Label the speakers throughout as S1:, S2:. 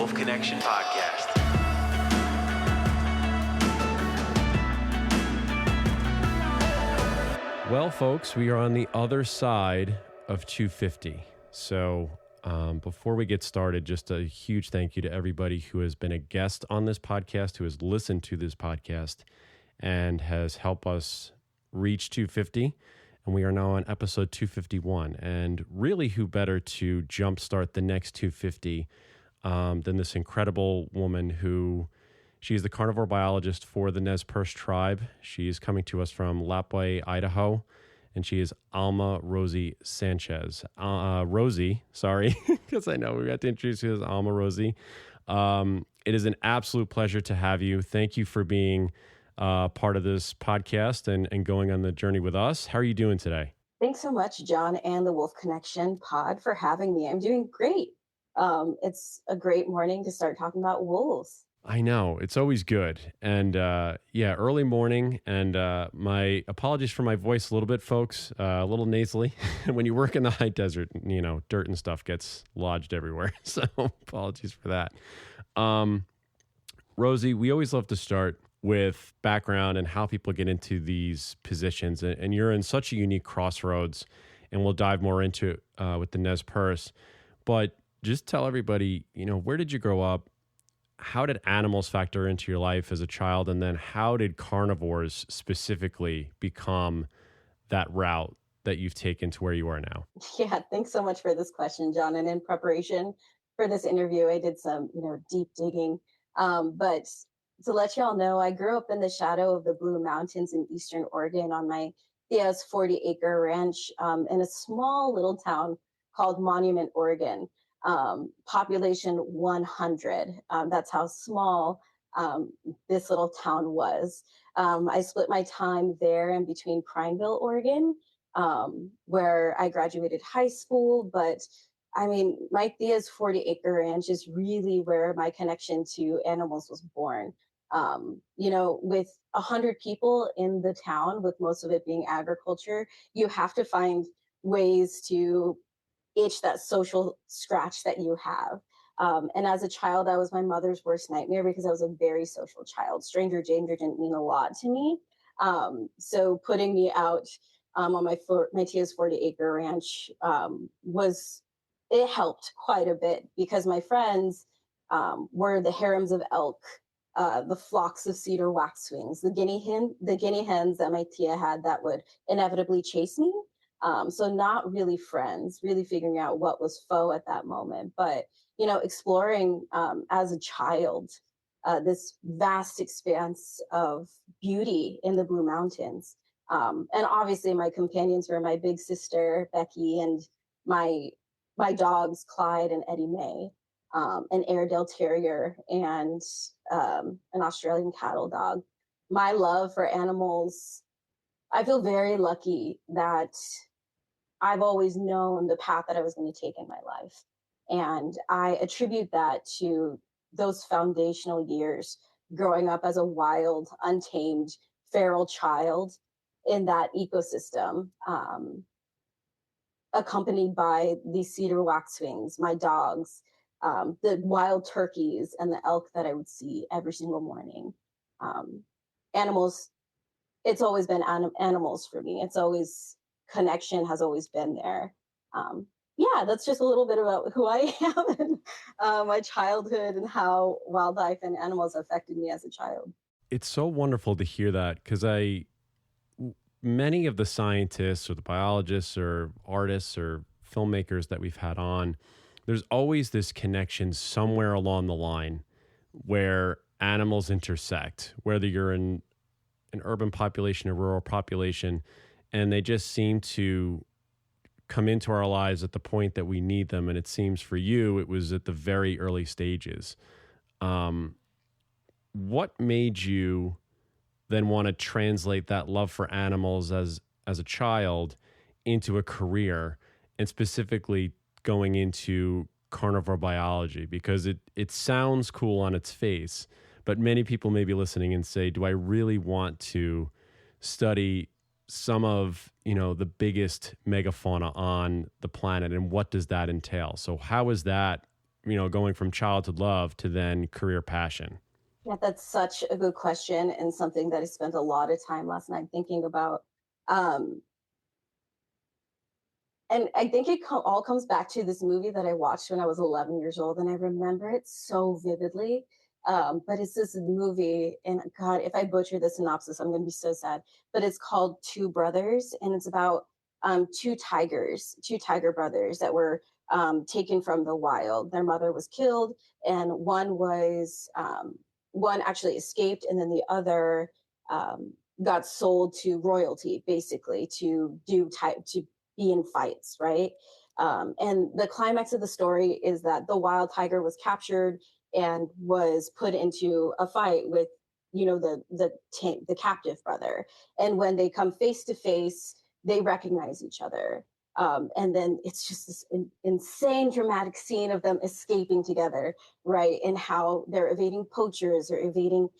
S1: Wolf Connection podcast.
S2: Well, folks, we are on the other side of 250. So before we get started, just a huge thank you to everybody who has been a guest on this podcast, who has listened to this podcast, and has helped us reach 250. And we are now on episode 251. And really, who better to jumpstart the next 250 than this incredible woman who... She is the carnivore biologist for the Nez Perce Tribe. She is coming to us from Lapwai, Idaho, and she is Alma Rosie Sanchez. Rosie, sorry, because I know we got to introduce you as Alma Rosie. It is an absolute pleasure to have you. Thank you for being part of this podcast and going on the journey with us. How are you doing today?
S3: Thanks so much, John and the Wolf Connection pod, for having me. I'm doing great. It's a great morning to start talking about wolves.
S2: I know. It's always good. And early morning. And my apologies for my voice a little bit, folks. A little nasally. When you work in the high desert, you know, dirt and stuff gets lodged everywhere. So apologies for that. Rosie, we always love to start with background and how people get into these positions. And you're in such a unique crossroads, and we'll dive more into it with the Nez Perce. But just tell everybody, you know, where did you grow up? How did animals factor into your life as a child? And then how did carnivores specifically become that route that you've taken to where you are now?
S3: Yeah, thanks so much for this question, John. And in preparation for this interview, I did some, deep digging. But to let y'all know, I grew up in the shadow of the Blue Mountains in Eastern Oregon on my tia's 40-acre ranch in a small little town called Monument, Oregon. Population 100. That's how small this little town was. I split my time there in between Prineville, Oregon, where I graduated high school. But I mean, my tia's 40-acre ranch is really where my connection to animals was born. With 100 people in the town, with most of it being agriculture, you have to find ways to itch that social scratch that you have. And as a child, that was my mother's worst nightmare because I was a very social child. Stranger danger didn't mean a lot to me. So putting me out on my tia's 40-acre ranch it helped quite a bit because my friends were the harems of elk, the flocks of cedar waxwings, the guinea hens that my tia had that would inevitably chase me. So not really friends, really figuring out what was foe at that moment, but, exploring as a child, this vast expanse of beauty in the Blue Mountains. And obviously my companions were my big sister, Becky, and my dogs, Clyde and Eddie Mae, an Airedale Terrier and an Australian cattle dog. My love for animals, I feel very lucky that I've always known the path that I was going to take in my life. And I attribute that to those foundational years growing up as a wild, untamed, feral child in that ecosystem, accompanied by the cedar waxwings, my dogs, the wild turkeys and the elk that I would see every single morning. Animals, it's always been animals for me. It's always... connection has always been there. That's just a little bit about who I am and my childhood and how wildlife and animals affected me as a child.
S2: It's so wonderful to hear that because many of the scientists or the biologists or artists or filmmakers that we've had on, there's always this connection somewhere along the line where animals intersect, whether you're in an urban population or rural population, and they just seem to come into our lives at the point that we need them. And it seems for you, it was at the very early stages. What made you then want to translate that love for animals as a child into a career, and specifically going into carnivore biology? Because it sounds cool on its face, but many people may be listening and say, do I really want to study some of, the biggest megafauna on the planet, and what does that entail? So how is that going from childhood love to then career passion?
S3: Yeah, that's such a good question and something that I spent a lot of time last night thinking about. Um, and I think all comes back to this movie that I watched when I was 11 years old, and I remember it so vividly. But it's this movie, and God, if I butcher the synopsis, I'm going to be so sad. But it's called Two Brothers, and it's about two tiger brothers that were taken from the wild. Their mother was killed, and one actually escaped, and then the other got sold to royalty, basically to be in fights, right? And the climax of the story is that the wild tiger was captured and was put into a fight with, the captive brother. And when they come face to face, they recognize each other. And then it's just this insane dramatic scene of them escaping together, right? And how they're evading poachers, they're evading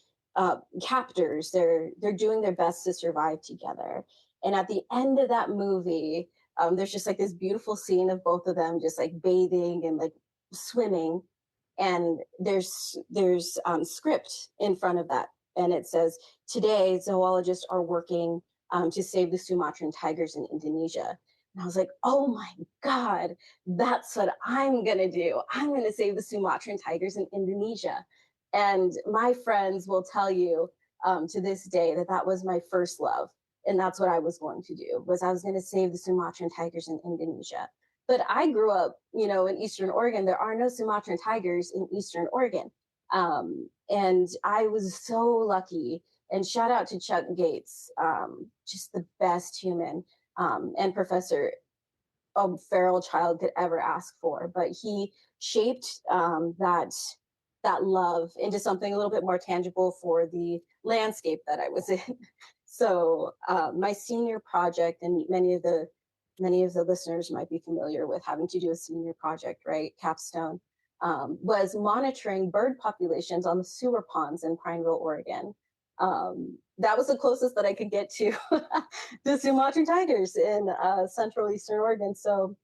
S3: captors, they're doing their best to survive together. And at the end of that movie, there's just like this beautiful scene of both of them just like bathing and like swimming, and there's script in front of that, and it says, today zoologists are working to save the Sumatran tigers in Indonesia. And I was like, oh my God, that's what I'm gonna do. I'm gonna save the Sumatran tigers in Indonesia. And my friends will tell you to this day that that was my first love, and that's what I was going to do. Was I was going to save the Sumatran tigers in Indonesia. But I grew up, in Eastern Oregon. There are no Sumatran tigers in Eastern Oregon, and I was so lucky. And shout out to Chuck Gates, just the best human and professor a feral child could ever ask for. But he shaped that love into something a little bit more tangible for the landscape that I was in. So my senior project, and many of the listeners might be familiar with having to do a senior project, right? Capstone, was monitoring bird populations on the sewer ponds in Prineville, Oregon. That was the closest that I could get to the Sumatran tigers in central Eastern Oregon. So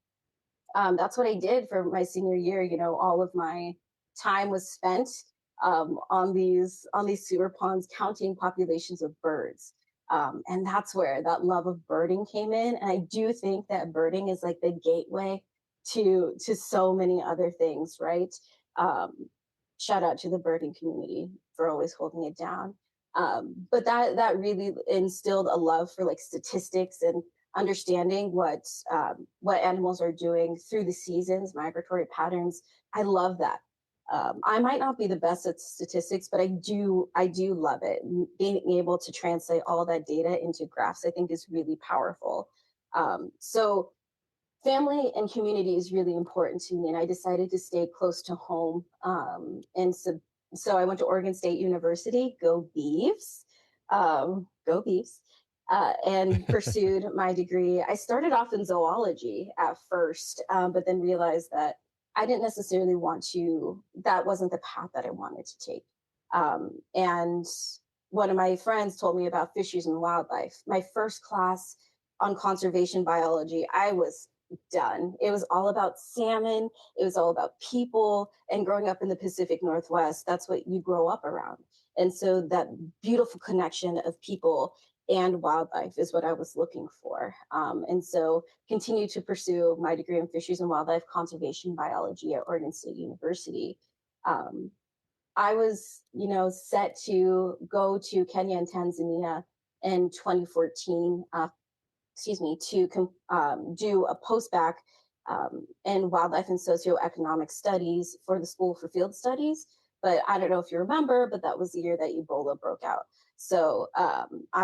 S3: that's what I did for my senior year. All of my time was spent on these sewer ponds, counting populations of birds. And that's where that love of birding came in. And I do think that birding is like the gateway to so many other things, right? Um, Shout out to the birding community for always holding it down. But that really instilled a love for like statistics and understanding what animals are doing through the seasons, migratory patterns. I love that. I might not be the best at statistics, but I do love it. Being able to translate all that data into graphs, I think, is really powerful. So family and community is really important to me, and I decided to stay close to home. And so I went to Oregon State University. Go Beavs! Go Beavs! And pursued my degree. I started off in zoology at first, but then realized that I didn't necessarily want to. That wasn't the path that I wanted to take. And one of my friends told me about fisheries and wildlife. My first class on conservation biology, I was done. It was all about salmon. It was all about people. And growing up in the Pacific Northwest, that's what you grow up around. And so that beautiful connection of people and wildlife is what I was looking for. And so continue to pursue my degree in fisheries and wildlife conservation biology at Oregon State University. Um, I was, set to go to Kenya and Tanzania in 2014, to do a postbac in wildlife and socioeconomic studies for the School for Field Studies. But I don't know if you remember, but that was the year that Ebola broke out. So I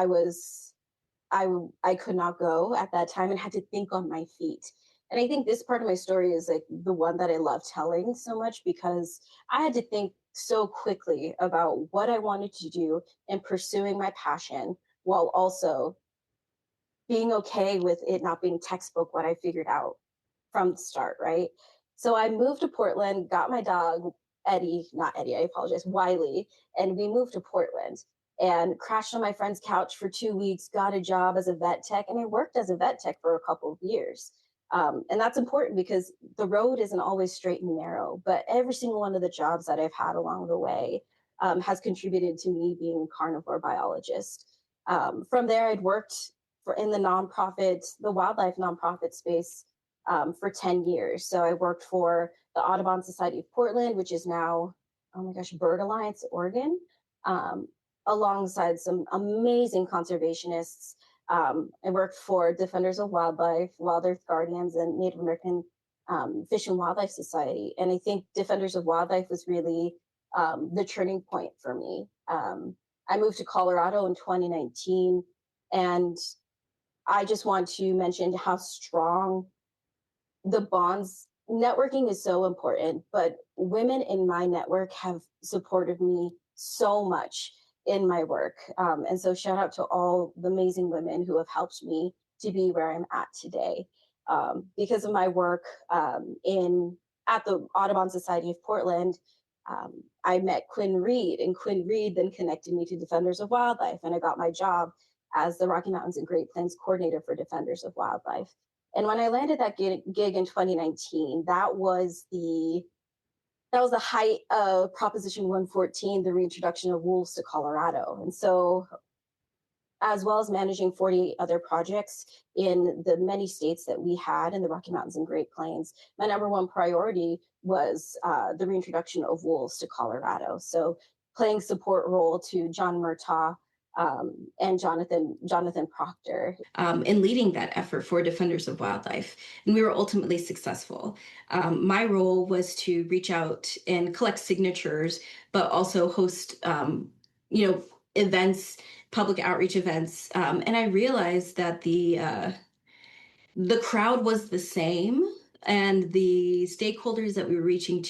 S3: could not go at that time and had to think on my feet. And I think this part of my story is like the one that I love telling so much, because I had to think so quickly about what I wanted to do and pursuing my passion, while also being okay with it not being textbook what I figured out from the start, right? So I moved to Portland, got my dog, Eddie, not Eddie, I apologize, Wiley, and we moved to Portland and crashed on my friend's couch for 2 weeks, got a job as a vet tech, and I worked as a vet tech for a couple of years. And that's important because the road isn't always straight and narrow, but every single one of the jobs that I've had along the way has contributed to me being a carnivore biologist. From there, I'd worked in the wildlife nonprofit space for 10 years. So I worked for the Audubon Society of Portland, which is now, oh my gosh, Bird Alliance Oregon, um, alongside some amazing conservationists. I worked for Defenders of Wildlife, Wild Earth Guardians, and Native American Fish and Wildlife Society. And I think Defenders of Wildlife was really the turning point for me. I moved to Colorado in 2019, and I just want to mention how strong the bonds networking is so important, but women in my network have supported me so much in my work. And so shout out to all the amazing women who have helped me to be where I'm at today. Because of my work in at the Audubon Society of Portland, I met Quinn Reed, and Quinn Reed then connected me to Defenders of Wildlife, and I got my job as the Rocky Mountains and Great Plains coordinator for Defenders of Wildlife. And when I landed that gig in 2019, that was the height of Proposition 114, the reintroduction of wolves to Colorado. And so, as well as managing 48 other projects in the many states that we had in the Rocky Mountains and Great Plains, my number one priority was the reintroduction of wolves to Colorado. So, playing support role to John Murtaugh and Jonathan Proctor, in leading that effort for Defenders of Wildlife. And we were ultimately successful. My role was to reach out and collect signatures, but also host, events, public outreach events. And I realized that the crowd was the same, and the stakeholders that we were reaching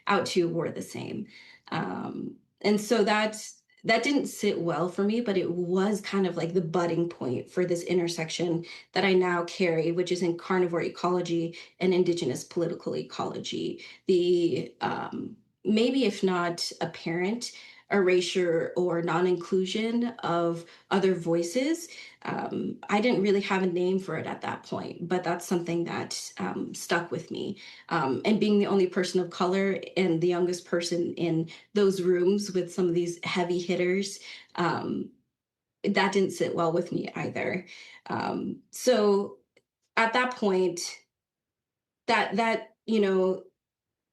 S3: out to were the same. And so that didn't sit well for me, but it was kind of like the budding point for this intersection that I now carry, which is in carnivore ecology and indigenous political ecology. The maybe if not apparent erasure or non-inclusion of other voices. I didn't really have a name for it at that point, but that's something that stuck with me. And being the only person of color and the youngest person in those rooms with some of these heavy hitters, that didn't sit well with me either. So at that point, that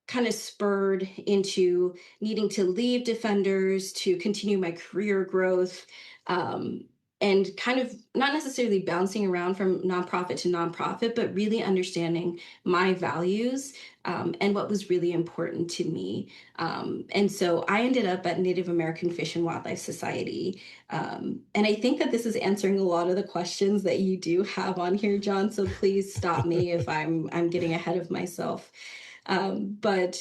S3: kind of spurred into needing to leave Defenders to continue my career growth, and kind of not necessarily bouncing around from nonprofit to nonprofit, but really understanding my values, and what was really important to me. And so I ended up at Native American Fish and Wildlife Society. And I think that this is answering a lot of the questions that you do have on here, John. So please stop me if I'm getting ahead of myself. But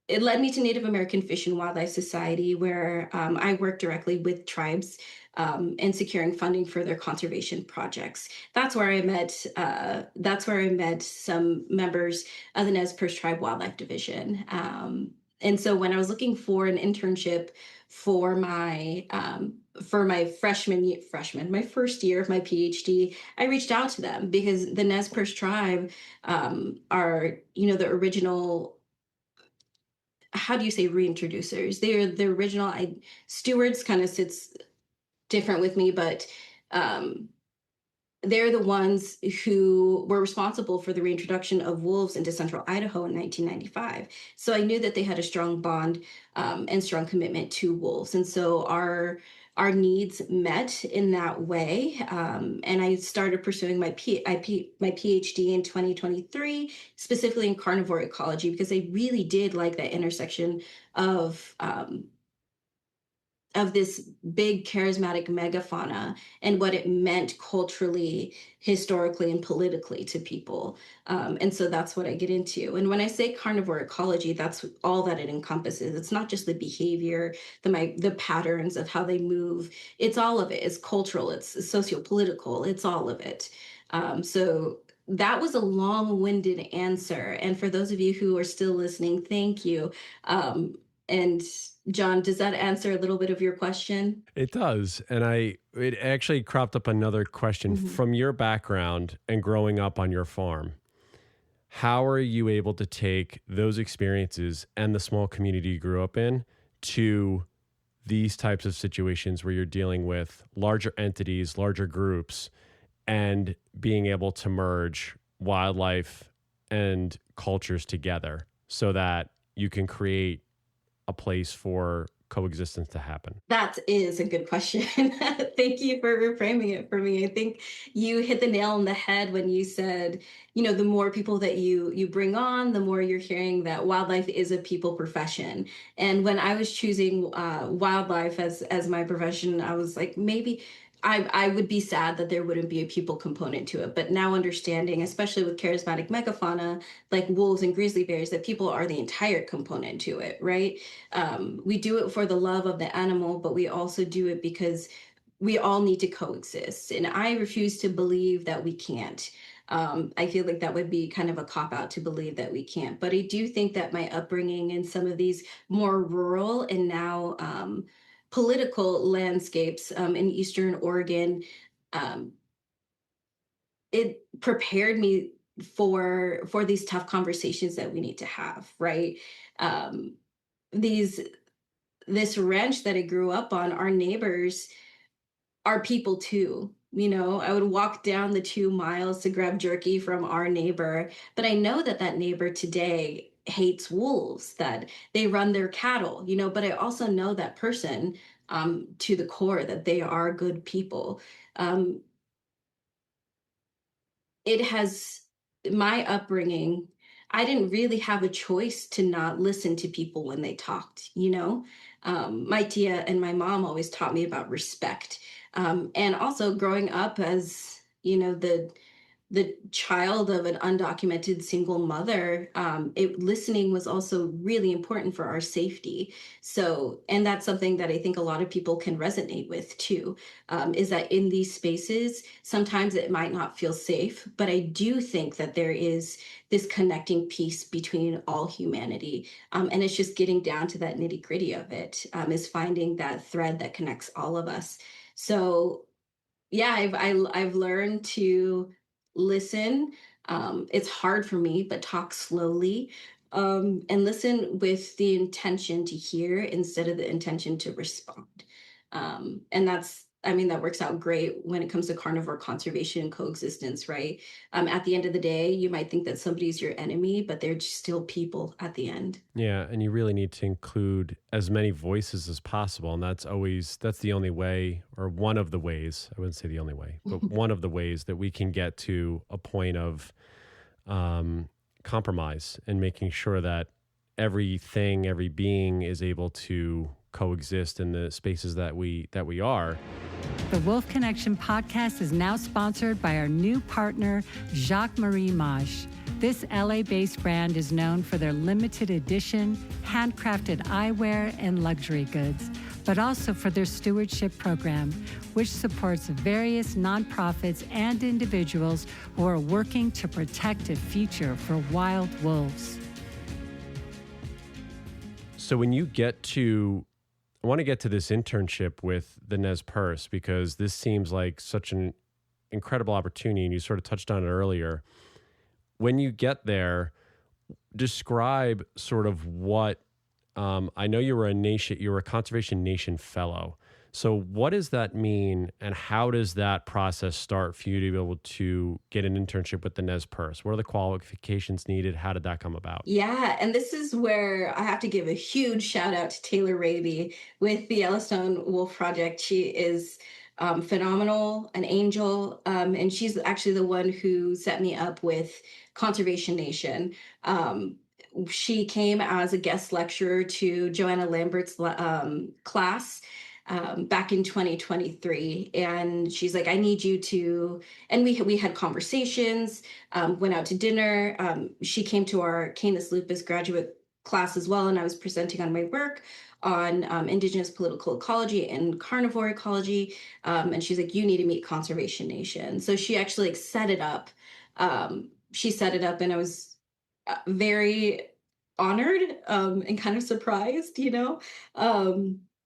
S3: it led me to Native American Fish and Wildlife Society, where I work directly with tribes and securing funding for their conservation projects. That's where I met. That's where I met some members of the Nez Perce Tribe Wildlife Division. And so when I was looking for an internship for my my first year of my PhD, I reached out to them because the Nez Perce Tribe are, the original, how do you say, reintroducers? They're the original stewards, kind of sits different with me, but they're the ones who were responsible for the reintroduction of wolves into central Idaho in 1995. So I knew that they had a strong bond and strong commitment to wolves. And so our needs met in that way. And I started pursuing my PhD in 2023, specifically in carnivore ecology, because I really did like that intersection of this big charismatic megafauna and what it meant culturally, historically, and politically to people. And so that's what I get into. And when I say carnivore ecology, that's all that it encompasses. It's not just the behavior, the patterns of how they move. It's all of it. It's cultural, it's socio-political, it's all of it. So that was a long-winded answer. And for those of you who are still listening, thank you. And John, does that answer a little bit of your question?
S2: It does. And it actually cropped up another question from your background and growing up on your farm. how are you able to take those experiences and the small community you grew up in to these types of situations where you're dealing with larger entities, larger groups, and being able to merge wildlife and cultures together so that you can create a place for coexistence to happen?
S3: That is a good question. Thank you for reframing it for me. I think you hit the nail on the head when you said, the more people that you bring on, the more you're hearing that wildlife is a people profession. And when I was choosing wildlife as my profession, I was like, maybe I would be sad that there wouldn't be a people component to it. But now understanding, especially with charismatic megafauna like wolves and grizzly bears, that people are the entire component to it, right? We do it for the love of the animal, but we also do it because we all need to coexist. And I refuse to believe that we can't. I feel like that would be kind of a cop out to believe that we can't. But I do think that my upbringing in some of these more rural and now political landscapes in Eastern Oregon, um, it prepared me for these tough conversations that we need to have, right? Um, these this ranch that I grew up on, our neighbors are people too. I would walk down the 2 miles to grab jerky from our neighbor, but I know that that neighbor today hates wolves, that they run their cattle, but I also know that person to the core, that they are good people. Um, it has my upbringing, I didn't really have a choice to not listen to people when they talked. My tia and my mom always taught me about respect. And also growing up as, the child of an undocumented single mother, listening was also really important for our safety. So, and that's something that I think a lot of people can resonate with too, is that in these spaces, sometimes it might not feel safe, but I do think that there is this connecting piece between all humanity. And it's just getting down to that nitty gritty of it, is finding that thread that connects all of us. So, yeah, I've learned to listen. It's hard for me, but talk slowly, and listen with the intention to hear instead of the intention to respond. And I mean, that works out great when it comes to carnivore conservation and coexistence, right? At the end of the day, you might think that somebody's your enemy, but they're just still people at the end.
S2: Yeah, and you really need to include as many voices as possible, and that's the only way, or one of the ways. I wouldn't say the only way, but one of the ways that we can get to a point of um, compromise and making sure that everything, every being is able to coexist in the spaces that we are.
S1: The Wolf Connection podcast is now sponsored by our new partner, Jacques Marie Mage. This LA-based brand is known for their limited edition, handcrafted eyewear and luxury goods, but also for their stewardship program, which supports various nonprofits and individuals who are working to protect a future for wild wolves.
S2: So when you get to I want to get to this internship with the Nez Perce because this seems like such an incredible opportunity, and you sort of touched on it earlier. When you get there, describe sort of what I know you were a Conservation Nation fellow. So what does that mean, and how does that process start for you to be able to get an internship with the Nez Perce? What are the qualifications needed? How did that come about?
S3: Yeah, and this is where I have to give a huge shout out to Taylor Raby with the Yellowstone Wolf Project. She is phenomenal, an angel, and she's actually the one who set me up with Conservation Nation. She came as a guest lecturer to Joanna Lambert's class back in 2023, and she's like, I need you to, and we had conversations, went out to dinner. She came to our Canis Lupus graduate class as well, and I was presenting on my work on Indigenous political ecology and carnivore ecology, and she's like, you need to meet Conservation Nation. So she actually like set it up. She set it up, and I was very honored, and kind of surprised,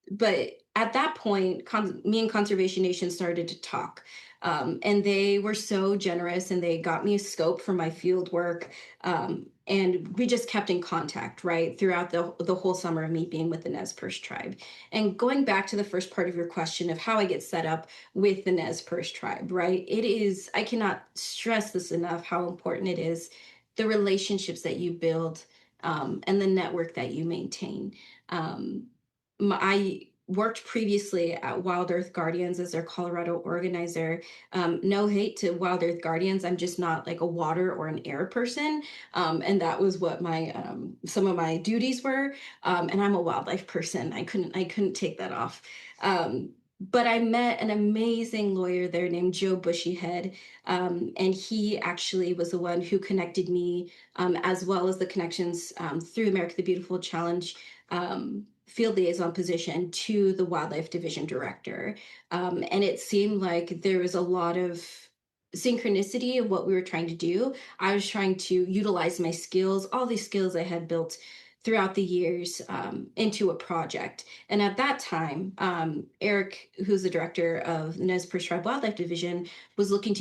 S3: but
S4: at that point, me and Conservation Nation started to talk. And they were so generous, and they got me a scope for my field work. And we just kept in contact, right, throughout the whole summer of me being with the Nez Perce Tribe. And going back to the first part of your question of how I get set up with the Nez Perce Tribe, right, I cannot stress this enough, how important it is, the relationships that you build, and the network that you maintain. Um, I worked previously at Wild Earth Guardians as their Colorado organizer. No hate to Wild Earth Guardians, I'm just not like a water or an air person, and that was what my some of my duties were. And I'm a wildlife person. I couldn't take that off. But I met an amazing lawyer there named Joe Bushyhead, and he actually was the one who connected me, as well as the connections through America the Beautiful Challenge, field liaison position, to the wildlife division director. And it seemed like there was a lot of synchronicity of what we were trying to do. I was trying to utilize my skills, all these skills I had built throughout the years, into a project. And at that time, Eric, who's the director of the Nez Perce Tribe Wildlife Division, was looking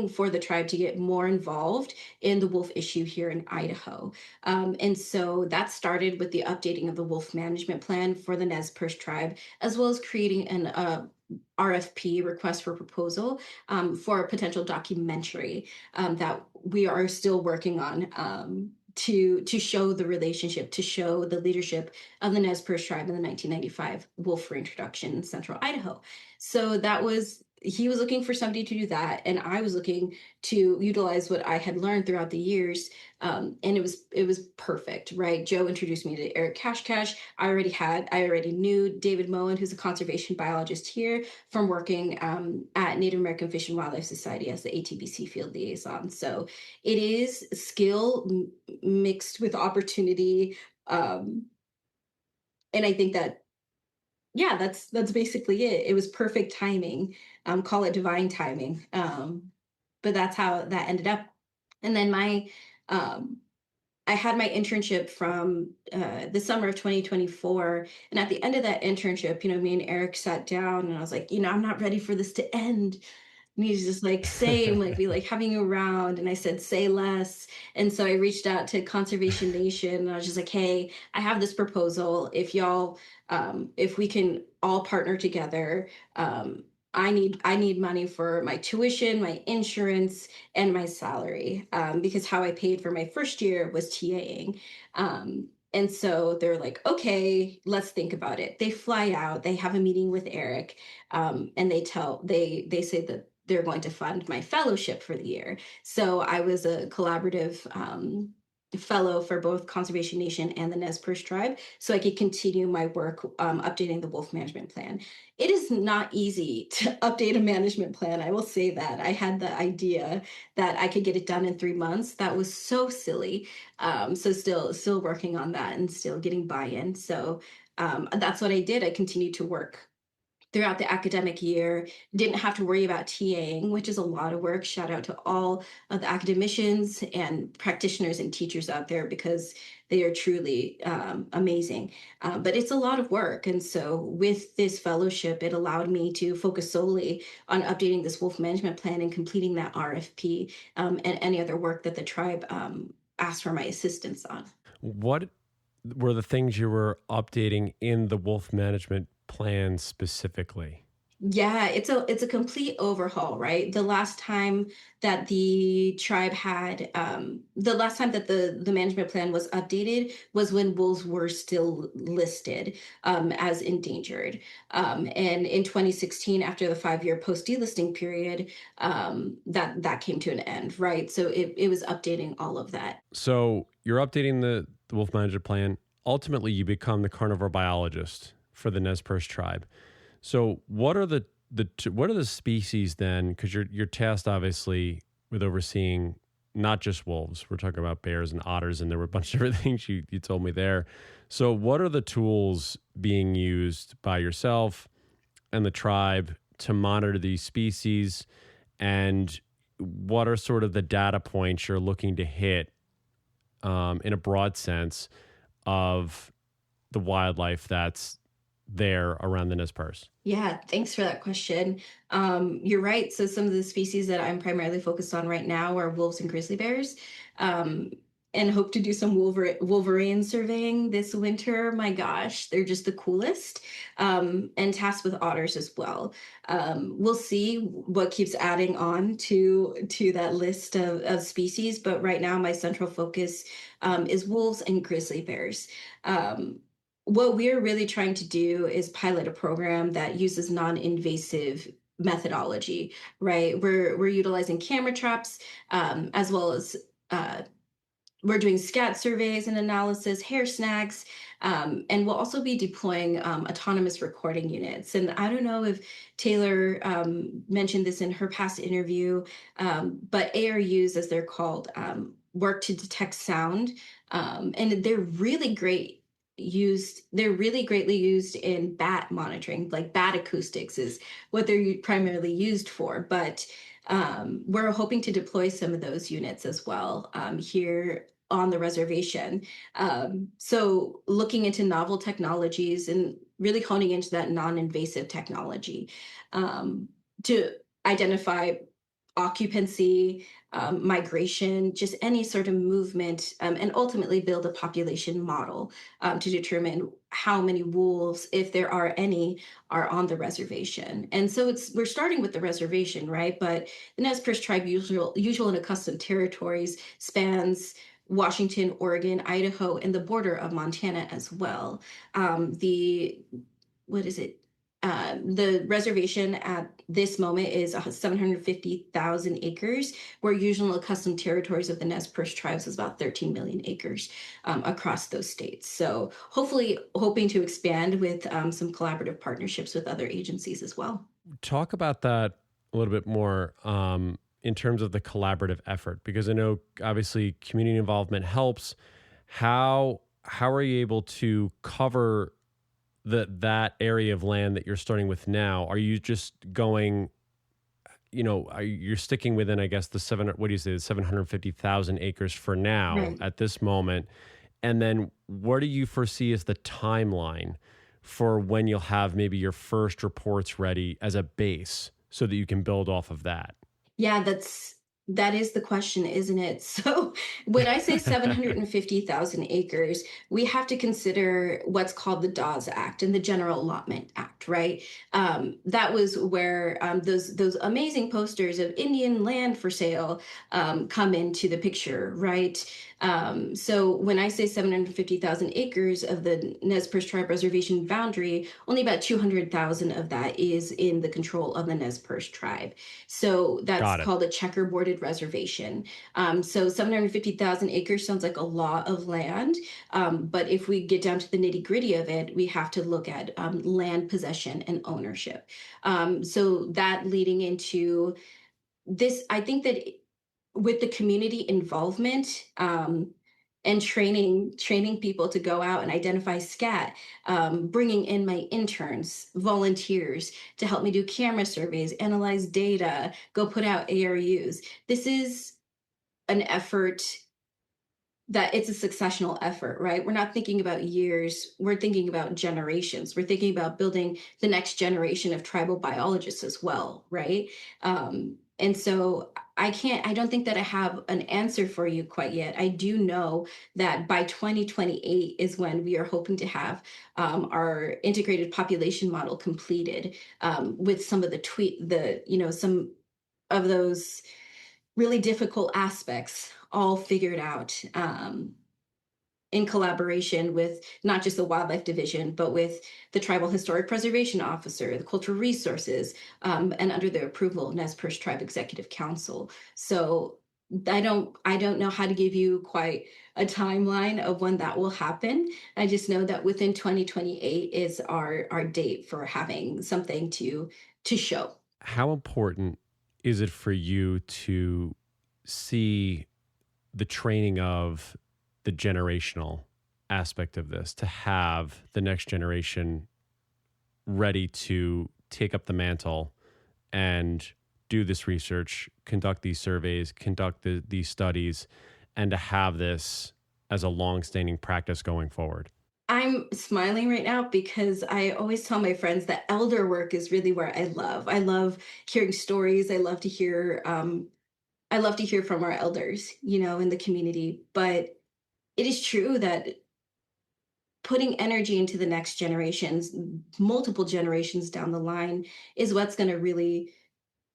S4: for the tribe to get more involved in the wolf issue here in Idaho. And so that started with the updating of the wolf management plan for the Nez Perce Tribe, as well as creating an RFP, request for proposal, for a potential documentary, that we are still working on, to show the relationship, to show the leadership of the Nez Perce Tribe in the 1995 wolf reintroduction in central Idaho. So he was looking for somebody to do that, and I was looking to utilize what I had learned throughout the years. And it was perfect, right? Joe introduced me to Eric Kashkash. I already knew David Moen, who's a conservation biologist here, from working at Native American Fish and Wildlife Society as the ATBC field liaison. So it is skill mixed with opportunity. And I think that, yeah, that's basically it. It was perfect timing. Call it divine timing. But that's how that ended up. And then um, I had my internship from the summer of 2024. And at the end of that internship, me and Eric sat down, and I was like, I'm not ready for this to end. And he's just like, same, like, we like having you around. And I said, say less. And so I reached out to Conservation Nation, and I was just like, hey, I have this proposal. If we can all partner together, I need money for my tuition, my insurance, and my salary, because how I paid for my first year was TAing. And so they're like, okay, let's think about it. They fly out, they have a meeting with Eric, and they say that they're going to fund my fellowship for the year. So I was a collaborative fellow for both Conservation Nation and the Nez Perce Tribe, so I could continue my work, updating the wolf management plan. It is not easy to update a management plan. I will say that. I had the idea that I could get it done in 3 months. That was so silly. So still working on that and still getting buy-in. So that's what I did. I continued to work throughout the academic year, didn't have to worry about TAing, which is a lot of work. Shout out to all of the academicians and practitioners and teachers out there, because they are truly amazing. But it's a lot of work. And so with this fellowship, it allowed me to focus solely on updating this wolf management plan and completing that RFP, and any other work that the tribe asked for my assistance on.
S2: What were the things you were updating in the wolf management plan specifically?
S4: Yeah, it's a complete overhaul, right? The last time that the tribe had, the last time that the management plan was updated was when wolves were still listed as endangered. And in 2016, after the 5-year post-delisting period, that came to an end, right? So it was updating all of that.
S2: So you're updating the wolf management plan. Ultimately, you become the carnivore biologist for the Nez Perce Tribe. So what are the species then? Because you're tasked obviously with overseeing not just wolves. We're talking about bears and otters, and there were a bunch of different things you told me there. So what are the tools being used by yourself and the tribe to monitor these species, and what are sort of the data points you're looking to hit, in a broad sense, of the wildlife that's there around the Nez Perce?
S4: Yeah, thanks for that question. You're right. So some of the species that I'm primarily focused on right now are wolves and grizzly bears, um, and hope to do some Wolverine surveying this winter. My gosh, they're just the coolest. And tasked with otters as well. We'll see what keeps adding on to that list of species. But right now, my central focus is wolves and grizzly bears. Um, what we're really trying to do is pilot a program that uses non-invasive methodology, right? We're utilizing camera traps, as well as uh, we're doing scat surveys and analysis, hair snags, and we'll also be deploying autonomous recording units. And I don't know if Taylor mentioned this in her past interview, but ARUs, as they're called, work to detect sound, and they're really greatly used in bat monitoring. Like bat acoustics is what they're primarily used for, but we're hoping to deploy some of those units as well here on the reservation. So looking into novel technologies and really honing into that non-invasive technology to identify occupancy, migration, just any sort of movement, and ultimately build a population model to determine how many wolves, if there are any, are on the reservation. And so we're starting with the reservation, right? But the Nez Perce Tribe usual and accustomed territories spans Washington, Oregon, Idaho, and the border of Montana as well. The what is it? The reservation at this moment is 750,000 acres, where usual and accustomed territories of the Nez Perce tribes is about 13 million acres across those states. So hopefully hoping to expand with some collaborative partnerships with other agencies as well.
S2: Talk about that a little bit more in terms of the collaborative effort, because I know obviously community involvement helps. How are you able to cover that area of land that you're starting with now? Are you just going, you're sticking within, I guess, the 750,000 acres for now
S4: Right.
S2: at this moment? And then what do you foresee as the timeline for when you'll have maybe your first reports ready as a base so that you can build off of that?
S4: Yeah, that is the question, isn't it? So when I say 750,000 acres, we have to consider what's called the Dawes Act and the General Allotment Act, right? That was where those amazing posters of Indian land for sale come into the picture, right? So when I say 750,000 acres of the Nez Perce Tribe Reservation boundary, only about 200,000 of that is in the control of the Nez Perce Tribe. So that's
S2: Got it.
S4: called a checkerboarded reservation. So 750,000 acres sounds like a lot of land, but if we get down to the nitty gritty of it, we have to look at land possession and ownership. So that leading into this, I think that with the community involvement and training people to go out and identify scat, bringing in my interns, volunteers to help me do camera surveys, analyze data, go put out ARUs. This is an effort that it's a successional effort, right? We're not thinking about years, we're thinking about generations. We're thinking about building the next generation of tribal biologists as well, right? And so I don't think that I have an answer for you quite yet. I do know that by 2028 is when we are hoping to have our integrated population model completed, with some of some of those really difficult aspects all figured out, in collaboration with not just the wildlife division, but with the tribal historic preservation officer, the cultural resources, and under the approval of Nez Perce Tribe Executive Council. So I don't know how to give you quite a timeline of when that will happen. I just know that within 2028 is our date for having something to show.
S2: How important is it for you to see the training of the generational aspect of this, to have the next generation ready to take up the mantle and do this research, conduct these surveys, conduct these studies, and to have this as a long-standing practice going forward?
S4: I'm smiling right now because I always tell my friends that elder work is really where I love. I love hearing stories. I love to hear from our elders, in the community. But it is true that putting energy into the next generations, multiple generations down the line, is what's going to really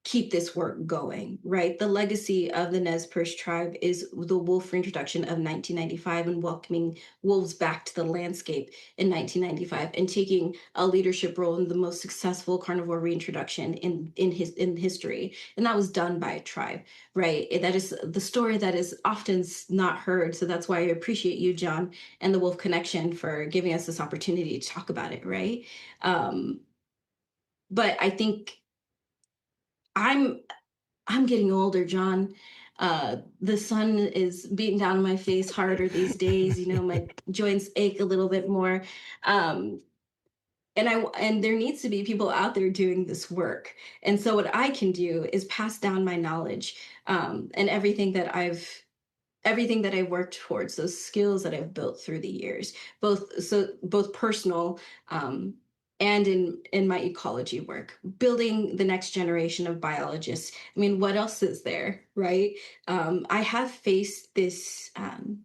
S4: keep this work going, right? The legacy of the Nez Perce tribe is the wolf reintroduction of 1995 and welcoming wolves back to the landscape in 1995 and taking a leadership role in the most successful carnivore reintroduction in history. And that was done by a tribe, right? That is the story that is often not heard. So that's why I appreciate you, John, and the Wolf Connection for giving us this opportunity to talk about it, right? Um, but I think I'm I'm getting older, John. The sun is beating down on my face harder these days. My joints ache a little bit more. Um, and there needs to be people out there doing this work. And so what I can do is pass down my knowledge, and everything that I worked towards, those skills that I've built through the years, both personal, and in my ecology work, building the next generation of biologists. I mean, what else is there, right? I have faced this, and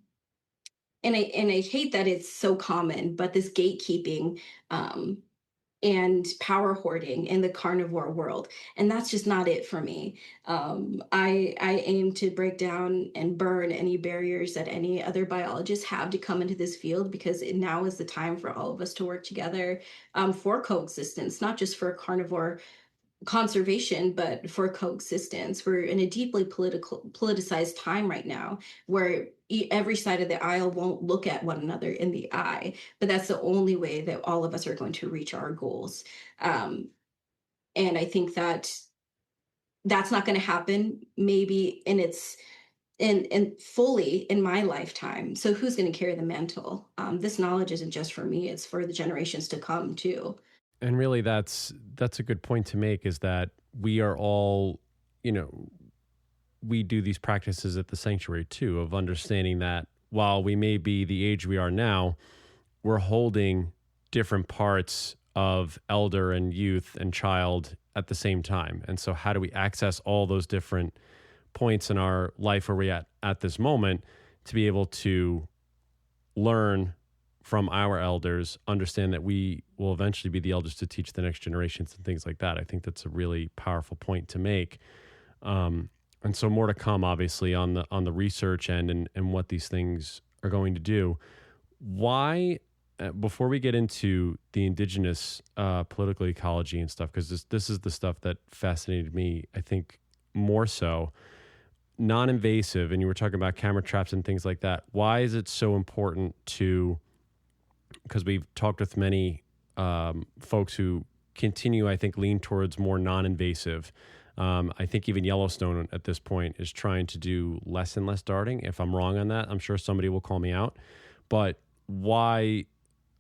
S4: I hate that it's so common, but this gatekeeping, um, and power hoarding in the carnivore world, and that's just not it for me. I aim to break down and burn any barriers that any other biologists have to come into this field, because now is the time for all of us to work together, for coexistence, not just for carnivore conservation, but for coexistence. We're in a deeply politicized time right now, where every side of the aisle won't look at one another in the eye, but that's the only way that all of us are going to reach our goals. um, and I think that that's not going to happen maybe in fully in my lifetime. So who's going to carry the mantle? This knowledge isn't just for me, it's for the generations to come too.
S2: And really, that's a good point to make, is that we are all, you know, we do these practices at the sanctuary too, of understanding that while we may be the age we are now, we're holding different parts of elder and youth and child at the same time. And so how do we access all those different points in our life where we're at this moment, to be able to learn from our elders, understand that we will eventually be the elders to teach the next generations and things like that. I think that's a really powerful point to make. And so more to come, obviously, on the research end, and what these things are going to do. Why, before we get into the indigenous political ecology and stuff, because this is the stuff that fascinated me, I think, more so, non-invasive, and you were talking about camera traps and things like that. Why is it so important to, because we've talked with many folks who continue, I think, lean towards more non-invasive. I think even Yellowstone at this point is trying to do less and less darting. If I'm wrong on that, I'm sure somebody will call me out. But why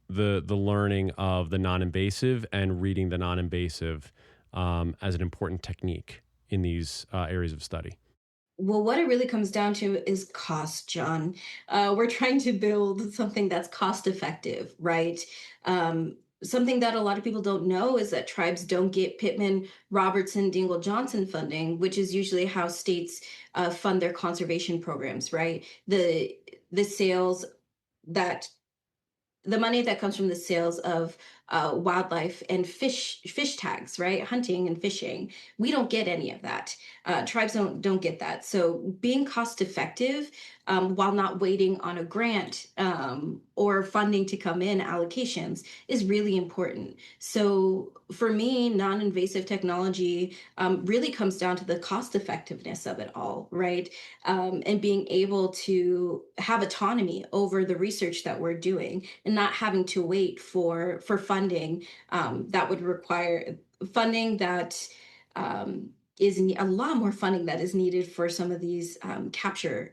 S2: the learning of the non-invasive and reading the non-invasive as an important technique in these areas of study?
S4: Well, what it really comes down to is cost, John. We're trying to build something that's cost effective, right? Something that a lot of people don't know is that tribes don't get Pittman, Robertson, Dingell Johnson funding, which is usually how states fund their conservation programs, right? The sales that the money that comes from the sales of wildlife and fish tags, right? Hunting and fishing. We don't get any of that. Tribes don't get that. So being cost effective, while not waiting on a grant, or funding to come in, allocations, is really important. So for me, non-invasive technology really comes down to the cost effectiveness of it all, right? And being able to have autonomy over the research that we're doing, and not having to wait for funding, that would require funding that, a lot more funding that is needed for some of these captures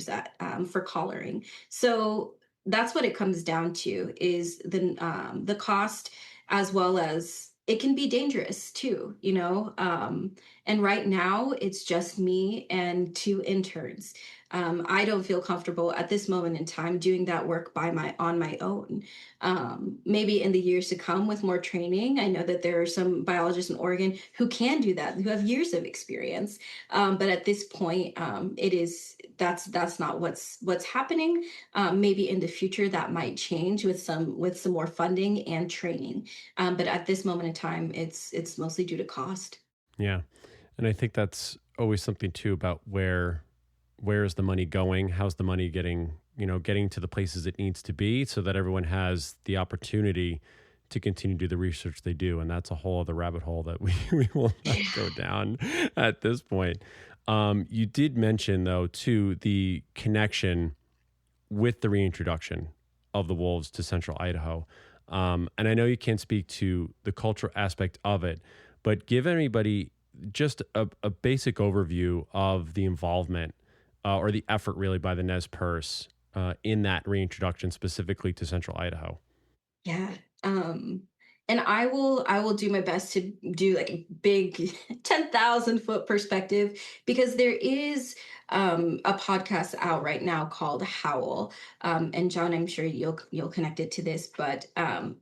S4: that, for collaring. So that's what it comes down to, is the cost, as well as it can be dangerous too, you know. And right now it's just me and two interns. I don't feel comfortable at this moment in time doing that work on my own. Maybe in the years to come with more training, I know that there are some biologists in Oregon who can do that, who have years of experience. But at this point, that's not what's happening. Maybe in the future that might change with some more funding and training. But at this moment in time, it's mostly due to cost.
S2: Yeah. And I think that's always something too about where is the money going? How's the money getting to the places it needs to be so that everyone has the opportunity to continue to do the research they do. And that's a whole other rabbit hole that we will not go down at this point. You did mention, though, too, the connection with the reintroduction of the wolves to central Idaho. And I know you can't speak to the cultural aspect of it, but give anybody just a basic overview of the involvement or the effort really by the Nez Perce in that reintroduction specifically to central Idaho.
S4: Yeah. And I will do my best to do like a big 10,000-foot perspective, because there is a podcast out right now called Howl. And John, I'm sure you'll connect it to this, but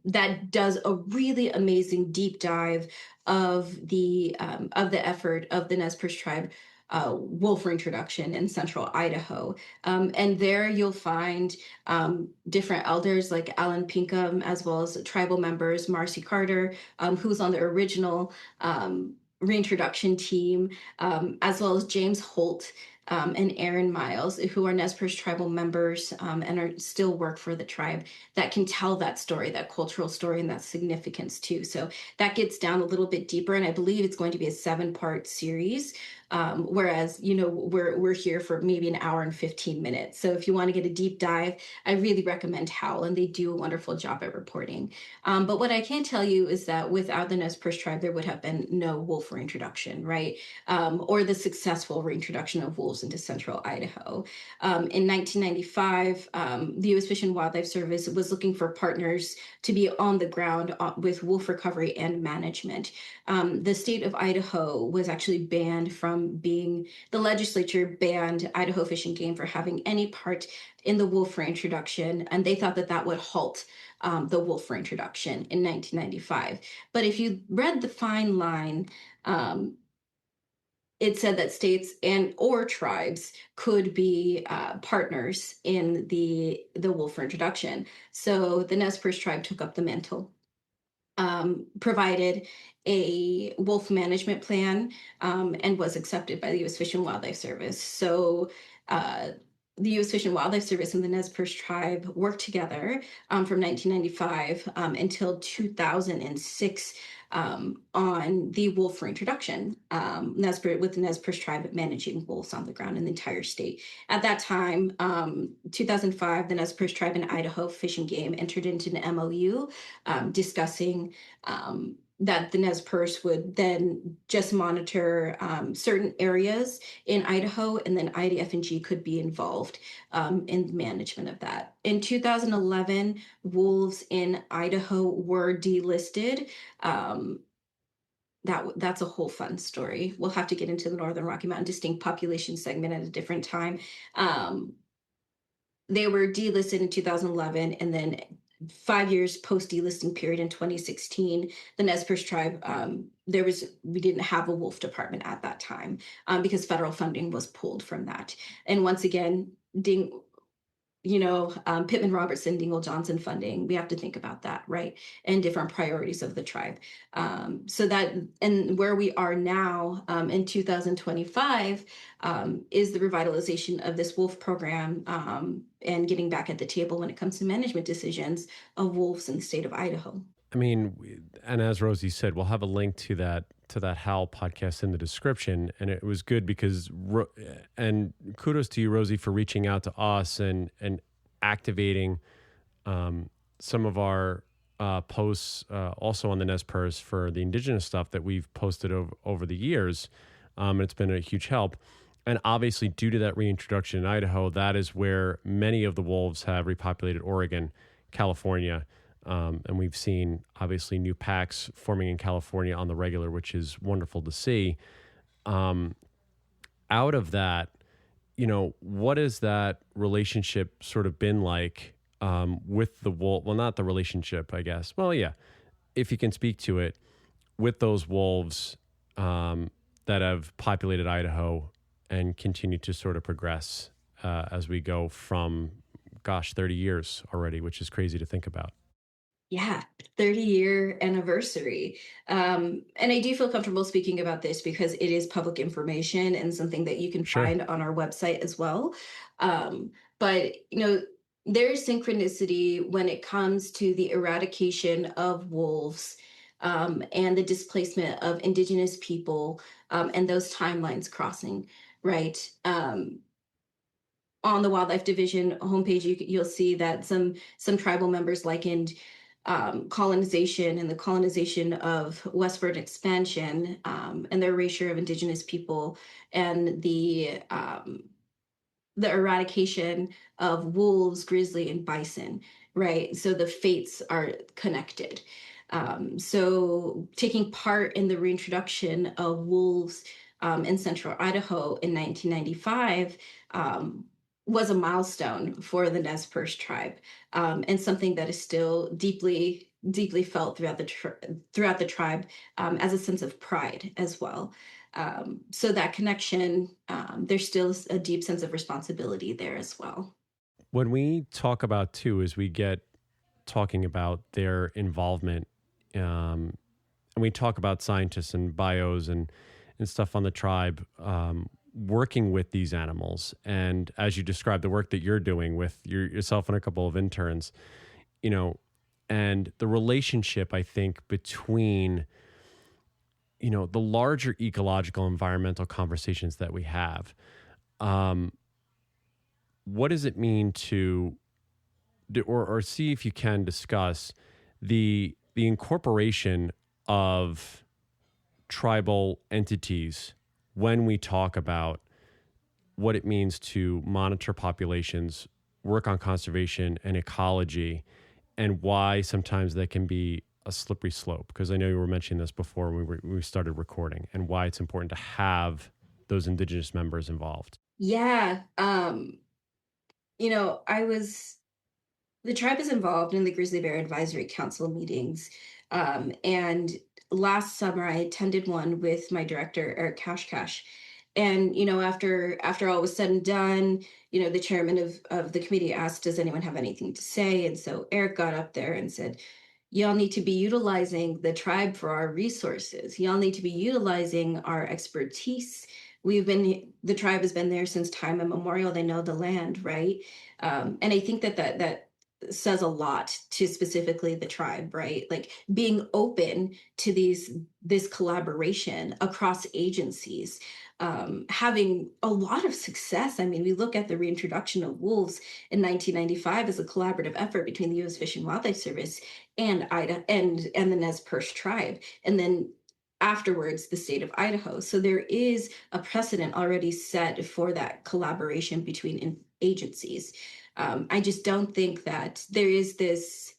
S4: that does a really amazing deep dive of the effort of the Nez Perce tribe wolf reintroduction in central Idaho. And there you'll find different elders like Alan Pinkham, as well as tribal members, Marcy Carter, who was on the original reintroduction team, as well as James Holt, and Aaron Miles, who are Nez Perce tribal members and are still work for the tribe, that can tell that story, that cultural story, and that significance too. So that gets down a little bit deeper, and I believe it's going to be a 7-part series. Whereas, we're here for maybe an hour and 15 minutes. So if you want to get a deep dive, I really recommend Howl, and they do a wonderful job at reporting. But what I can tell you is that without the Nez Perce tribe, there would have been no wolf reintroduction, right? Or the successful reintroduction of wolves into central Idaho. In 1995, the U.S. Fish and Wildlife Service was looking for partners to be on the ground with wolf recovery and management. The state of Idaho was actually banned from the legislature banned Idaho Fish and Game for having any part in the wolf reintroduction, and they thought that would halt the wolf reintroduction in 1995. But if you read the fine line, it said that states or tribes could be partners in the wolf reintroduction. So the Nez Perce tribe took up the mantle, provided a wolf management plan, and was accepted by the U.S. Fish and Wildlife Service. So the U.S. Fish and Wildlife Service and the Nez Perce tribe worked together from 1995 until 2006 on the wolf reintroduction, with the Nez Perce tribe managing wolves on the ground in the entire state. At that time, 2005, the Nez Perce tribe and Idaho Fish and Game entered into an MOU discussing that the Nez Perce would then just monitor certain areas in Idaho, and then IDF&G could be involved in the management of that. In 2011, wolves in Idaho were delisted. That's a whole fun story. We'll have to get into the Northern Rocky Mountain distinct population segment at a different time. They were delisted in 2011, and then 5 years post delisting period in 2016, the Nez Perce tribe, we didn't have a wolf department at that time because federal funding was pulled from that. And once again, Pittman Robertson, Dingle Johnson funding, we have to think about that, right? And different priorities of the tribe. So that, and where we are now in 2025 is the revitalization of this wolf program and getting back at the table when it comes to management decisions of wolves in the state of Idaho.
S2: I mean, and as Rosie said, we'll have a link to that Hal podcast in the description. And it was good because, and kudos to you, Rosie, for reaching out to us and activating some of our posts also on the Nez Perce for the Indigenous stuff that we've posted over the years. And it's been a huge help. And obviously, due to that reintroduction in Idaho, that is where many of the wolves have repopulated Oregon, California, And we've seen obviously new packs forming in California on the regular, which is wonderful to see. Out of that, what has that relationship sort of been like with the wolf? Well, not the relationship, I guess. Well, yeah, if you can speak to it with those wolves that have populated Idaho and continue to sort of progress as we go from, 30 years already, which is crazy to think about.
S4: Yeah, 30-year anniversary. And I do feel comfortable speaking about this because it is public information and something that you can
S2: Sure.
S4: find on our website as well. But there is synchronicity when it comes to the eradication of wolves, and the displacement of Indigenous people, and those timelines crossing, right? On the Wildlife Division homepage, you'll see that some tribal members likened colonization and the colonization of westward expansion, and the erasure of Indigenous people, and the eradication of wolves, grizzly, and bison, right? So the fates are connected. So taking part in the reintroduction of wolves in central Idaho in 1995 was a milestone for the Nez Perce Tribe, and something that is still deeply, deeply felt throughout the tribe, as a sense of pride as well. So that connection, there's still a deep sense of responsibility there as well.
S2: When we talk about too, as we get talking about their involvement, and we talk about scientists and bios and stuff on the tribe, working with these animals. And as you described, the work that you're doing with yourself and a couple of interns, and the relationship, I think, between, the larger ecological environmental conversations that we have. What does it mean to, or see if you can discuss the incorporation of tribal entities when we talk about what it means to monitor populations, work on conservation and ecology, and why sometimes that can be a slippery slope? Because I know you were mentioning this before when we started recording, and why it's important to have those Indigenous members involved.
S4: Yeah. I was The tribe is involved in the Grizzly Bear Advisory Council meetings. And last summer, I attended one with my director, Eric Kashkash. And after all was said and done, the chairman of the committee asked, "Does anyone have anything to say?" And so Eric got up there and said, "Y'all need to be utilizing the tribe for our resources. Y'all need to be utilizing our expertise. The tribe has been there since time immemorial. They know the land, right?" And I think that says a lot to specifically the tribe, right? Like being open to this collaboration across agencies, having a lot of success. I mean, we look at the reintroduction of wolves in 1995 as a collaborative effort between the U.S. Fish and Wildlife Service and Ida and the Nez Perce Tribe, and then afterwards the state of Idaho. So there is a precedent already set for that collaboration between agencies. I just don't think that there's this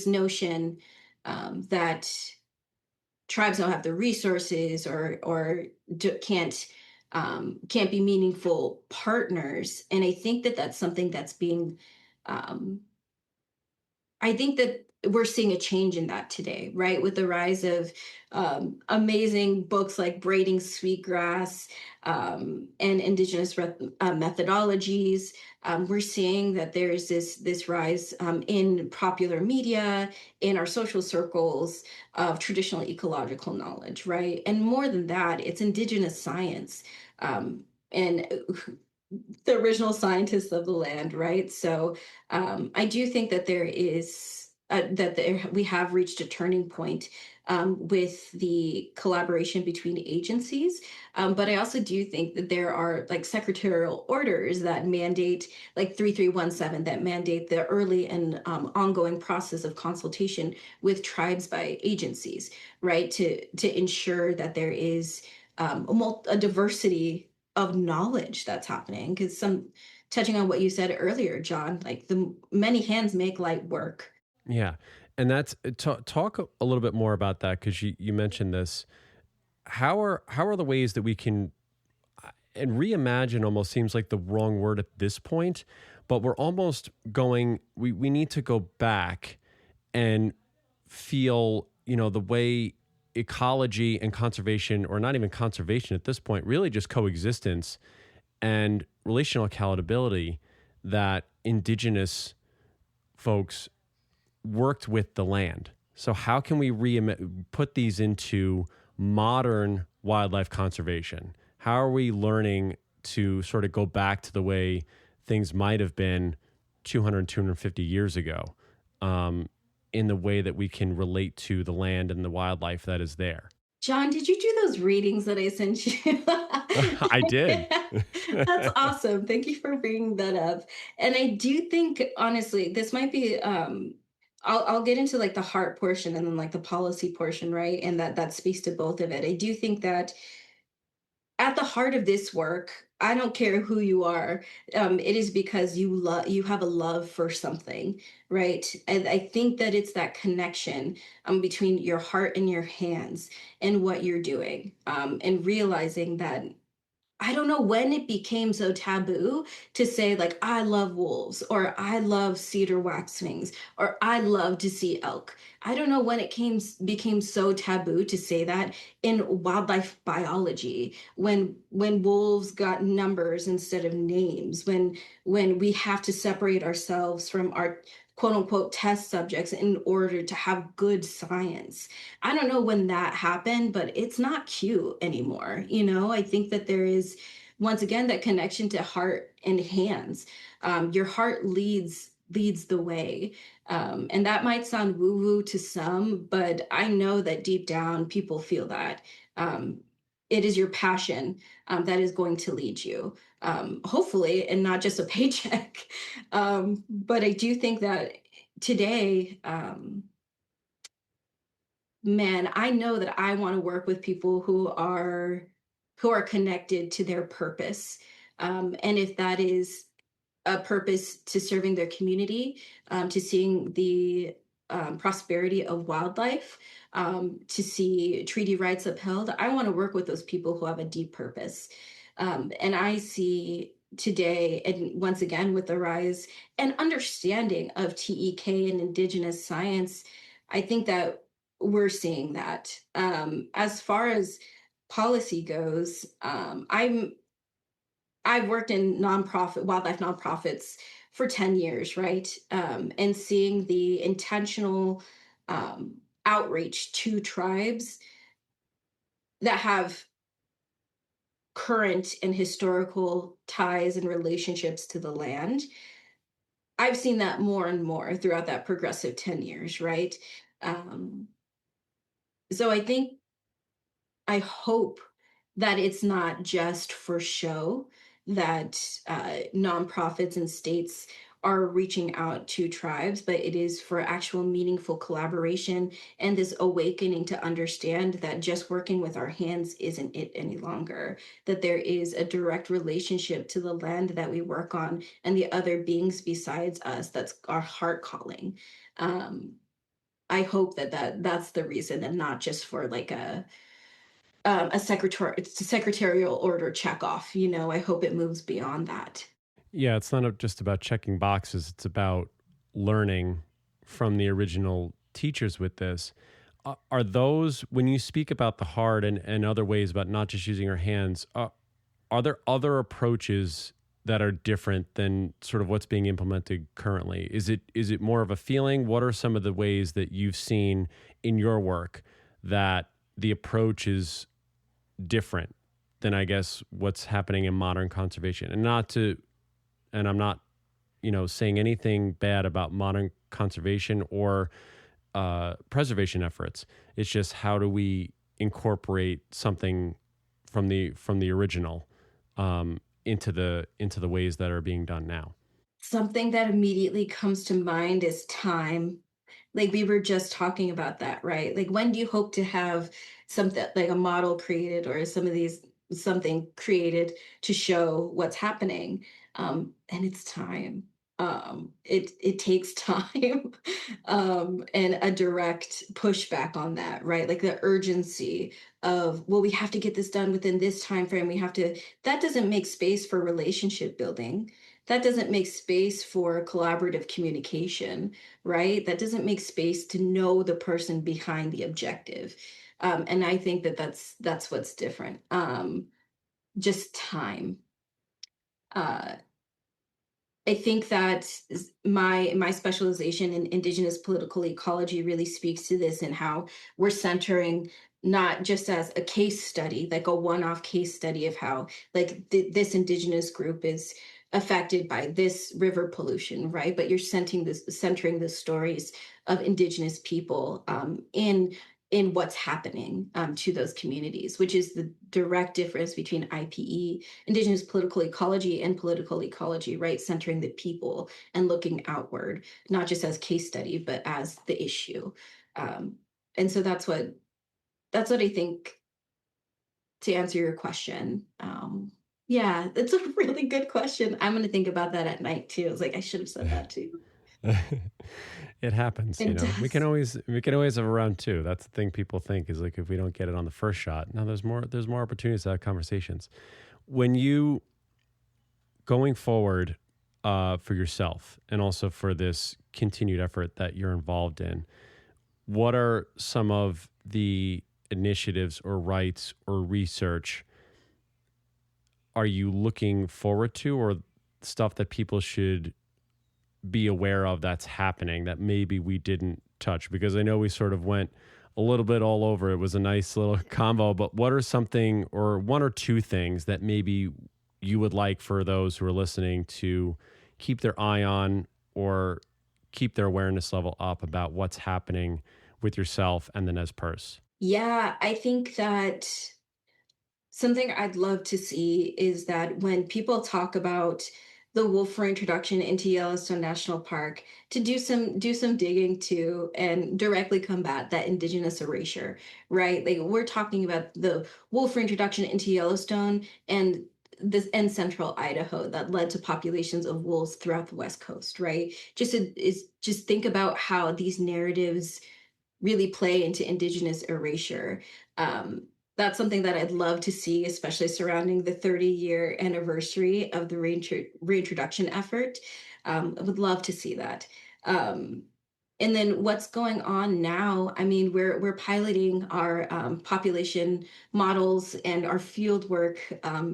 S4: notion that tribes don't have the resources or can't be meaningful partners. And I think that that's something that's being um, I think that we're seeing a change in that today, right? With the rise of amazing books like Braiding Sweetgrass, and Indigenous methodologies. We're seeing that there is this rise in popular media, in our social circles, of traditional ecological knowledge, right? And more than that, it's Indigenous science. And the original scientists of the land, right? So I do think that we have reached a turning point with the collaboration between agencies. But I also do think that there are like secretarial orders that mandate, like 3317, that mandate the early and ongoing process of consultation with tribes by agencies, right? To ensure that there is a diversity of knowledge that's happening, because touching on what you said earlier, John, like the many hands make light work.
S2: Yeah. And that's talk a little bit more about that, because you mentioned this. How are the ways that we can, and reimagine almost seems like the wrong word at this point, but we're almost going, we need to go back and feel, the way ecology and conservation, or not even conservation at this point, really just coexistence and relational accountability, that Indigenous folks worked with the land. So how can we put these into modern wildlife conservation? How are we learning to sort of go back to the way things might have been 200, 250 years ago, in the way that we can relate to the land and the wildlife that is there?
S4: John, did you do those readings that I sent you?
S2: I did.
S4: That's awesome. Thank you for bringing that up. And I do think, honestly, this might be, I'll get into like the heart portion and then like the policy portion, right? And that speaks to both of it. I do think that at the heart of this work, I don't care who you are, it is because you have a love for something, right? And I think that it's that connection, between your heart and your hands and what you're doing, and realizing that I don't know when it became so taboo to say, like, I love wolves, or I love cedar waxwings, or I love to see elk. I don't know when it became so taboo to say that in wildlife biology, when wolves got numbers instead of names, when we have to separate ourselves from our quote unquote test subjects in order to have good science. I don't know when that happened, but it's not cute anymore. I think that there is, once again, that connection to heart and hands. Your heart leads the way. And that might sound woo woo to some, but I know that deep down people feel that. It is your passion, that is going to lead you, hopefully, and not just a paycheck. But I do think that today, man, I know that I want to work with people who are connected to their purpose. And if that is a purpose to serving their community, to seeing the prosperity of wildlife, to see treaty rights upheld, I want to work with those people who have a deep purpose. And I see today, and once again, with the rise and understanding of TEK and Indigenous science, I think that we're seeing that. As far as policy goes, I've worked in wildlife nonprofits for 10 years, right? And seeing the intentional, outreach to tribes that have current and historical ties and relationships to the land. I've seen that more and more throughout that progressive 10 years, right? Um, so I hope that it's not just for show, that nonprofits and states are reaching out to tribes, but it is for actual meaningful collaboration and this awakening to understand that just working with our hands isn't it any longer, that there is a direct relationship to the land that we work on and the other beings besides us, that's our heart calling. Um, I hope that's the reason, and not just for like it's a secretarial order check off. I hope it moves beyond that.
S2: Yeah, it's not just about checking boxes. It's about learning from the original teachers with this. Are those, when you speak about the heart and other ways about not just using our hands, are there other approaches that are different than sort of what's being implemented currently? Is it more of a feeling? What are some of the ways that you've seen in your work that the approach is different than, I guess, what's happening in modern conservation? And I'm not, saying anything bad about modern conservation or preservation efforts. It's just, how do we incorporate something from the original, into the ways that are being done now?
S4: Something that immediately comes to mind is time. Like we were just talking about that, right? Like when do you hope to have something like a model created, or something created to show what's happening? And it's time. It takes time, and a direct pushback on that, right? Like the urgency of, well, we have to get this done within this time frame. We have to. That doesn't make space for relationship building. That doesn't make space for collaborative communication, right? That doesn't make space to know the person behind the objective. And I think that that's what's different. Just time. Uh, I think that my specialization in Indigenous political ecology really speaks to this, and how we're centering not just as a case study, like a one-off case study of how like this Indigenous group is affected by this river pollution, right? But you're centering the stories of Indigenous people, in what's happening, to those communities, which is the direct difference between IPE, Indigenous political ecology, and political ecology, right? Centering the people and looking outward, not just as case study, but as the issue. Um, and so that's what I think, to answer your question. Yeah, it's a really good question. I'm going to think about that at night too. I was like, I should have said that too.
S2: It happens,
S4: It
S2: We
S4: does.
S2: can always have a round two. That's the thing people think is like if we don't get it on the first shot. Now there's more opportunities to have conversations. When you going forward for yourself and also for this continued effort that you're involved in, what are some of the initiatives or rights or research are you looking forward to, or stuff that people should be aware of that's happening that maybe we didn't touch? Because I know we sort of went a little bit all over. It was a nice little combo, but what are something or one or two things that maybe you would like for those who are listening to keep their eye on or keep their awareness level up about what's happening with yourself and the Nez Perce?
S4: Yeah, I think that something I'd love to see is that when people talk about the wolf reintroduction into Yellowstone National Park, to do some digging too and directly combat that indigenous erasure, right? Like we're talking about the wolf reintroduction into Yellowstone and central Idaho that led to populations of wolves throughout the West Coast, right? Just think about how these narratives really play into indigenous erasure. Um, that's something that I'd love to see, especially surrounding the 30-year anniversary of the reintroduction effort. I would love to see that. Um, and then what's going on now? I mean, we're piloting our population models and our field work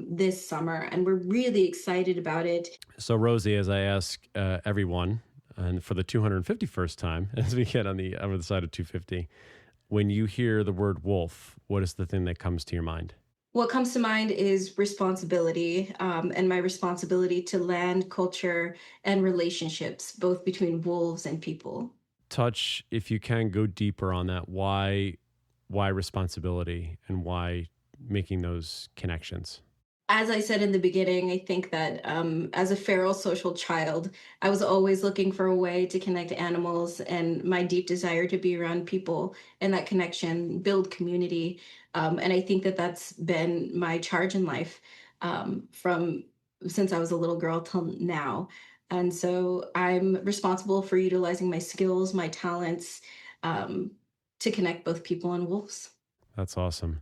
S4: this summer, and we're really excited about it.
S2: So, Rosie, as I ask everyone, and for the 251st time, as we get on the other side of 250, when you hear the word wolf, what is the thing that comes to your mind?
S4: What comes to mind is responsibility, and my responsibility to land, culture, and relationships, both between wolves and people.
S2: Touch, if you can, go deeper on that. Why responsibility and why making those connections?
S4: As I said in the beginning, I think that as a feral social child, I was always looking for a way to connect to animals, and my deep desire to be around people and that connection, build community. And I think that that's been my charge in life, from since I was a little girl till now. And so I'm responsible for utilizing my skills, my talents, um, to connect both people and wolves.
S2: That's awesome.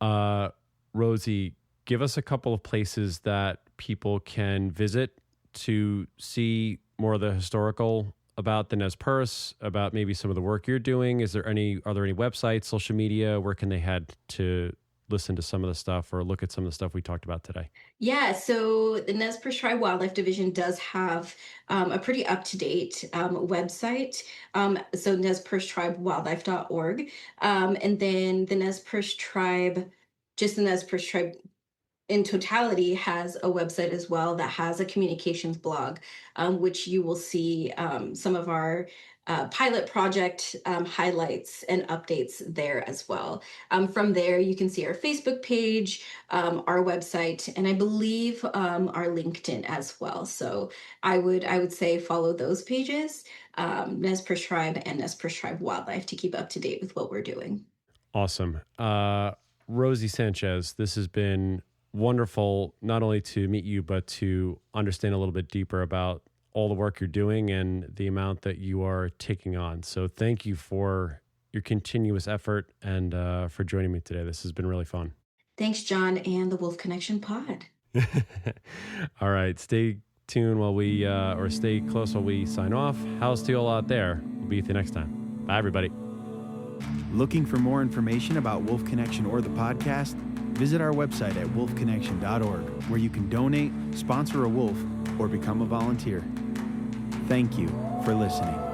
S2: Uh, Rosie, give us a couple of places that people can visit to see more of the historical about the Nez Perce, about maybe some of the work you're doing. Are there any websites, social media? Where can they head to listen to some of the stuff or look at some of the stuff we talked about today?
S4: Yeah, so the Nez Perce Tribe Wildlife Division does have a pretty up-to-date website. So nezpercetribewildlife.org. And then the Nez Perce Tribe, just the Nez Perce Tribe in totality, has a website as well that has a communications blog, which you will see some of our pilot project highlights and updates there as well. From there, you can see our Facebook page, our website, and I believe our LinkedIn as well. So I would say follow those pages, Nez Perce Tribe and Nez Perce Tribe Wildlife, to keep up to date with what we're doing.
S2: Awesome. Rosie Sanchez, this has been wonderful not only to meet you, but to understand a little bit deeper about all the work you're doing and the amount that you are taking on. So thank you for your continuous effort and for joining me today. This has been really fun.
S4: Thanks, John, and the Wolf Connection Pod.
S2: All right. Stay tuned while we, or stay close while we sign off. How's to you all out there? We'll be with you next time. Bye, everybody.
S5: Looking for more information about Wolf Connection or the podcast? Visit our website at wolfconnection.org, where you can donate, sponsor a wolf, or become a volunteer. Thank you for listening.